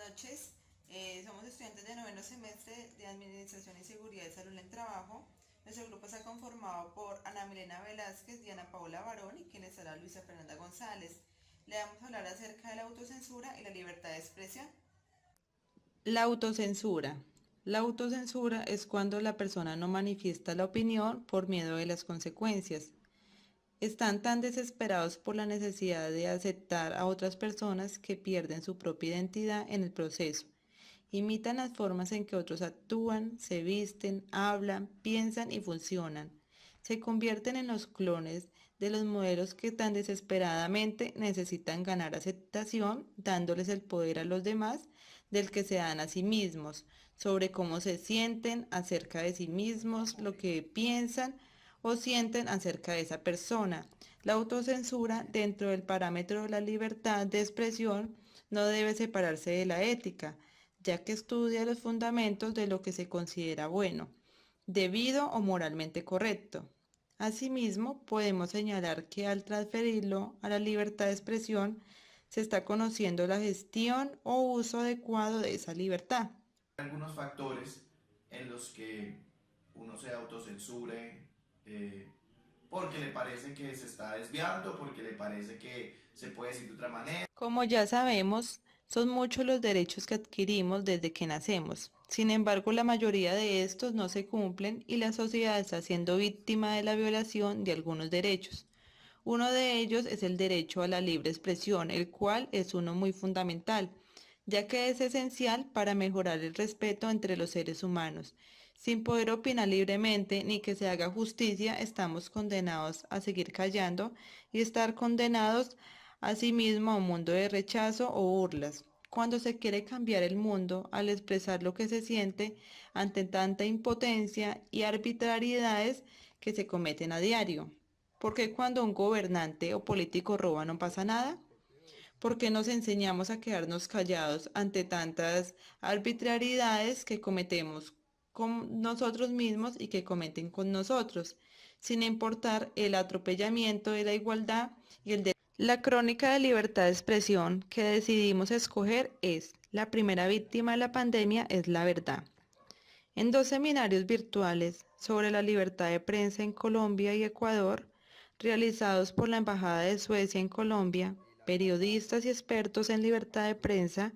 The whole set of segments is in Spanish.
noches. Somos estudiantes de noveno semestre de Administración y Seguridad de Salud en el Trabajo. Nuestro grupo está conformado por Ana Milena Velázquez, Diana Paola Barón y quien estará Luisa Fernanda González. Le vamos a hablar acerca de la autocensura y la libertad de expresión. La autocensura. La autocensura es cuando la persona no manifiesta la opinión por miedo de las consecuencias. Están tan desesperados por la necesidad de aceptar a otras personas que pierden su propia identidad en el proceso. Imitan las formas en que otros actúan, se visten, hablan, piensan y funcionan. Se convierten en los clones de los modelos que tan desesperadamente necesitan ganar aceptación, dándoles el poder a los demás del que se dan a sí mismos, sobre cómo se sienten acerca de sí mismos, lo que piensan o sienten acerca de esa persona. La autocensura, dentro del parámetro de la libertad de expresión, no debe separarse de la ética, ya que estudia los fundamentos de lo que se considera bueno, debido o moralmente correcto. Asimismo, podemos señalar que al transferirlo a la libertad de expresión, se está conociendo la gestión o uso adecuado de esa libertad. Algunos factores en los que uno se autocensure porque le parece que se está desviando, porque le parece que se puede decir de otra manera. Como ya sabemos, son muchos los derechos que adquirimos desde que nacemos. Sin embargo, la mayoría de estos no se cumplen y la sociedad está siendo víctima de la violación de algunos derechos. Uno de ellos es el derecho a la libre expresión, el cual es uno muy fundamental, ya que es esencial para mejorar el respeto entre los seres humanos. Sin poder opinar libremente ni que se haga justicia, estamos condenados a seguir callando y estar condenados asimismo a un mundo de rechazo o burlas. Cuando se quiere cambiar el mundo al expresar lo que se siente ante tanta impotencia y arbitrariedades que se cometen a diario. ¿Por qué cuando un gobernante o político roba no pasa nada? ¿Por qué nos enseñamos a quedarnos callados ante tantas arbitrariedades que cometemos con nosotros mismos y que cometen con nosotros, sin importar el atropellamiento de la igualdad y el derecho? La crónica de libertad de expresión que decidimos escoger es: la primera víctima de la pandemia es la verdad. En 2 seminarios virtuales sobre la libertad de prensa en Colombia y Ecuador, realizados por la Embajada de Suecia en Colombia, periodistas y expertos en libertad de prensa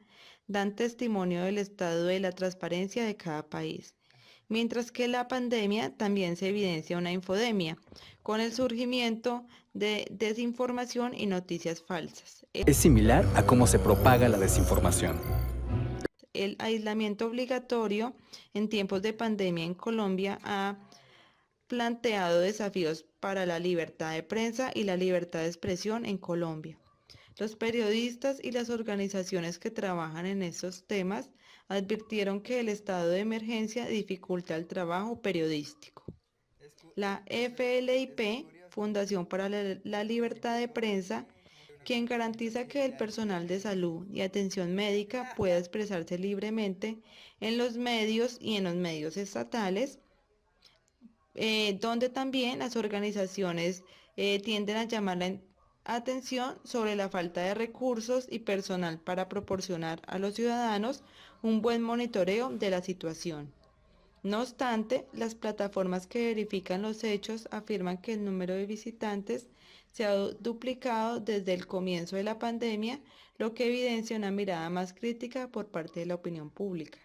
dan testimonio del estado de la transparencia de cada país. Mientras que la pandemia también se evidencia una infodemia, con el surgimiento de desinformación y noticias falsas. Es similar a cómo se propaga la desinformación. El aislamiento obligatorio en tiempos de pandemia en Colombia ha planteado desafíos para la libertad de prensa y la libertad de expresión en Colombia. Los periodistas y las organizaciones que trabajan en estos temas advirtieron que el estado de emergencia dificulta el trabajo periodístico. La FLIP, Fundación para la Libertad de Prensa, quien garantiza que el personal de salud y atención médica pueda expresarse libremente en los medios y en los medios estatales, donde también las organizaciones tienden a llamar la atención sobre la falta de recursos y personal para proporcionar a los ciudadanos un buen monitoreo de la situación. No obstante, las plataformas que verifican los hechos afirman que el número de visitantes se ha duplicado desde el comienzo de la pandemia, lo que evidencia una mirada más crítica por parte de la opinión pública.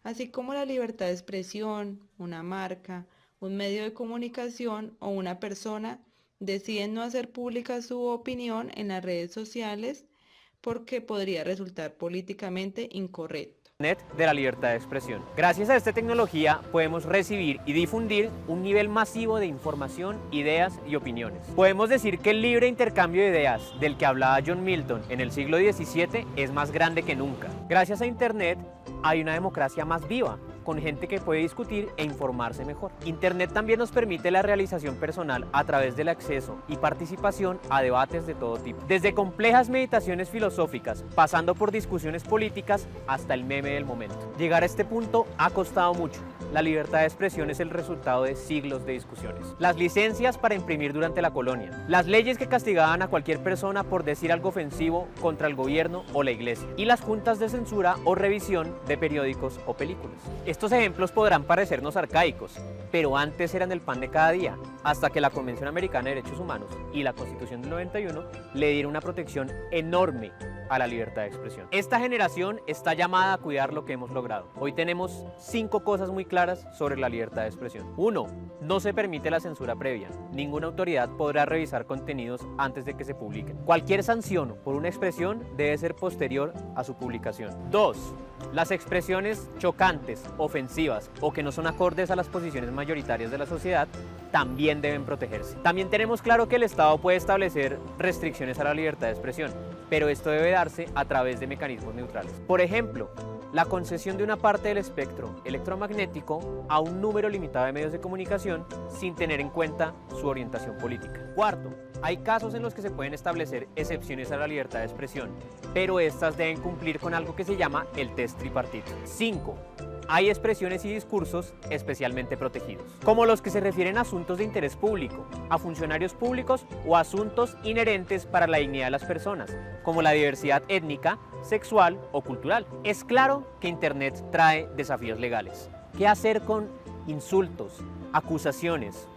Así como la libertad de expresión, una marca, un medio de comunicación o una persona deciden no hacer pública su opinión en las redes sociales porque podría resultar políticamente incorrecto. De la libertad de expresión. Gracias a esta tecnología podemos recibir y difundir un nivel masivo de información, ideas y opiniones. Podemos decir que el libre intercambio de ideas del que hablaba John Milton en el siglo XVII es más grande que nunca. Gracias a Internet hay una democracia más viva, con gente que puede discutir e informarse mejor. Internet también nos permite la realización personal a través del acceso y participación a debates de todo tipo, desde complejas meditaciones filosóficas, pasando por discusiones políticas hasta el meme del momento. Llegar a este punto ha costado mucho, la libertad de expresión es el resultado de siglos de discusiones. Las licencias para imprimir durante la colonia, las leyes que castigaban a cualquier persona por decir algo ofensivo contra el gobierno o la iglesia, y las juntas de censura o revisión de periódicos o películas. Estos ejemplos podrán parecernos arcaicos, pero antes eran el pan de cada día, hasta que la Convención Americana de Derechos Humanos y la Constitución del 91 le dieron una protección enorme a la libertad de expresión. Esta generación está llamada a cuidar lo que hemos logrado. Hoy tenemos 5 cosas muy claras sobre la libertad de expresión. 1. No se permite la censura previa. Ninguna autoridad podrá revisar contenidos antes de que se publiquen. Cualquier sanción por una expresión debe ser posterior a su publicación. 2. Las expresiones chocantes, ofensivas o que no son acordes a las posiciones mayoritarias de la sociedad también deben protegerse. También tenemos claro que el Estado puede establecer restricciones a la libertad de expresión, pero esto debe darse a través de mecanismos neutrales. Por ejemplo, la concesión de una parte del espectro electromagnético a un número limitado de medios de comunicación sin tener en cuenta su orientación política. Cuarto, hay casos en los que se pueden establecer excepciones a la libertad de expresión, pero estas deben cumplir con algo que se llama el test tripartito. 5. Hay expresiones y discursos especialmente protegidos, como los que se refieren a asuntos de interés público, a funcionarios públicos o asuntos inherentes para la dignidad de las personas, como la diversidad étnica, sexual o cultural. Es claro que Internet trae desafíos legales. ¿Qué hacer con insultos, acusaciones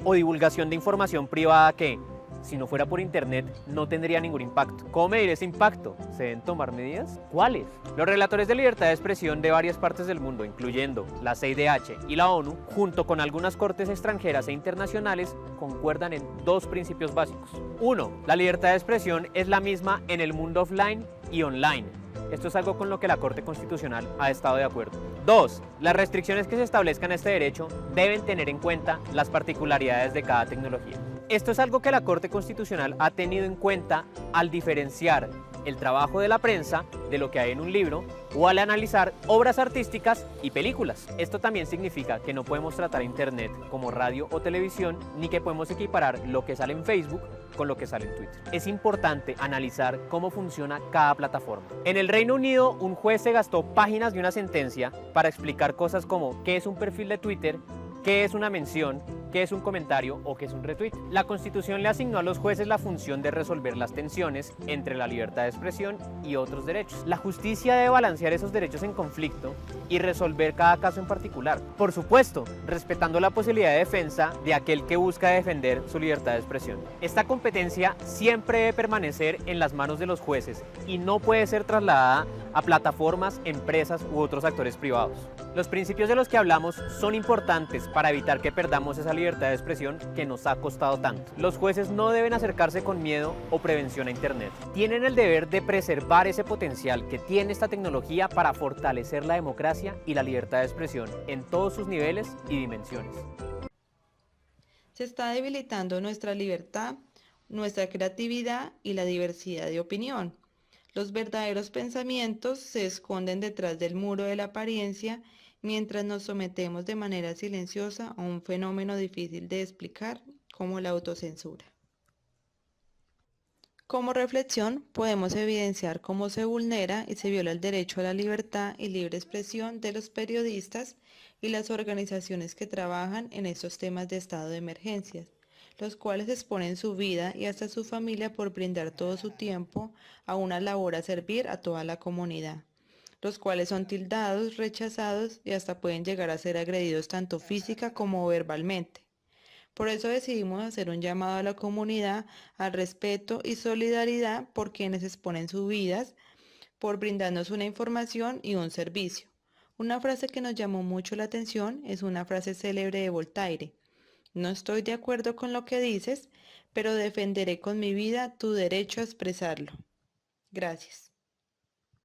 o divulgación de información privada que, si no fuera por Internet, no tendría ningún impacto? ¿Cómo medir ese impacto? ¿Se deben tomar medidas? ¿Cuáles? Los relatores de libertad de expresión de varias partes del mundo, incluyendo la CIDH y la ONU, junto con algunas cortes extranjeras e internacionales, concuerdan en 2 principios básicos. 1. La libertad de expresión es la misma en el mundo offline y online. Esto es algo con lo que la Corte Constitucional ha estado de acuerdo. 2. Las restricciones que se establezcan a este derecho deben tener en cuenta las particularidades de cada tecnología. Esto es algo que la Corte Constitucional ha tenido en cuenta al diferenciar el trabajo de la prensa de lo que hay en un libro o al analizar obras artísticas y películas. Esto también significa que no podemos tratar Internet como radio o televisión, ni que podemos equiparar lo que sale en Facebook con lo que sale en Twitter. Es importante analizar cómo funciona cada plataforma. En el Reino Unido, un juez se gastó páginas de una sentencia para explicar cosas como qué es un perfil de Twitter, qué es una mención, qué es un comentario o qué es un retweet. La Constitución le asignó a los jueces la función de resolver las tensiones entre la libertad de expresión y otros derechos. La justicia debe balancear esos derechos en conflicto y resolver cada caso en particular. Por supuesto, respetando la posibilidad de defensa de aquel que busca defender su libertad de expresión. Esta competencia siempre debe permanecer en las manos de los jueces y no puede ser trasladada a plataformas, empresas u otros actores privados. Los principios de los que hablamos son importantes para evitar que perdamos esa libertad de expresión que nos ha costado tanto. Los jueces no deben acercarse con miedo o prevención a Internet. Tienen el deber de preservar ese potencial que tiene esta tecnología para fortalecer la democracia y la libertad de expresión en todos sus niveles y dimensiones. Se está debilitando nuestra libertad, nuestra creatividad y la diversidad de opinión. Los verdaderos pensamientos se esconden detrás del muro de la apariencia mientras nos sometemos de manera silenciosa a un fenómeno difícil de explicar como la autocensura. Como reflexión, podemos evidenciar cómo se vulnera y se viola el derecho a la libertad y libre expresión de los periodistas y las organizaciones que trabajan en estos temas de estado de emergencias, los cuales exponen su vida y hasta su familia por brindar todo su tiempo a una labor a servir a toda la comunidad, los cuales son tildados, rechazados y hasta pueden llegar a ser agredidos tanto física como verbalmente. Por eso decidimos hacer un llamado a la comunidad al respeto y solidaridad por quienes exponen sus vidas, por brindarnos una información y un servicio. Una frase que nos llamó mucho la atención es una frase célebre de Voltaire: no estoy de acuerdo con lo que dices, pero defenderé con mi vida tu derecho a expresarlo. Gracias.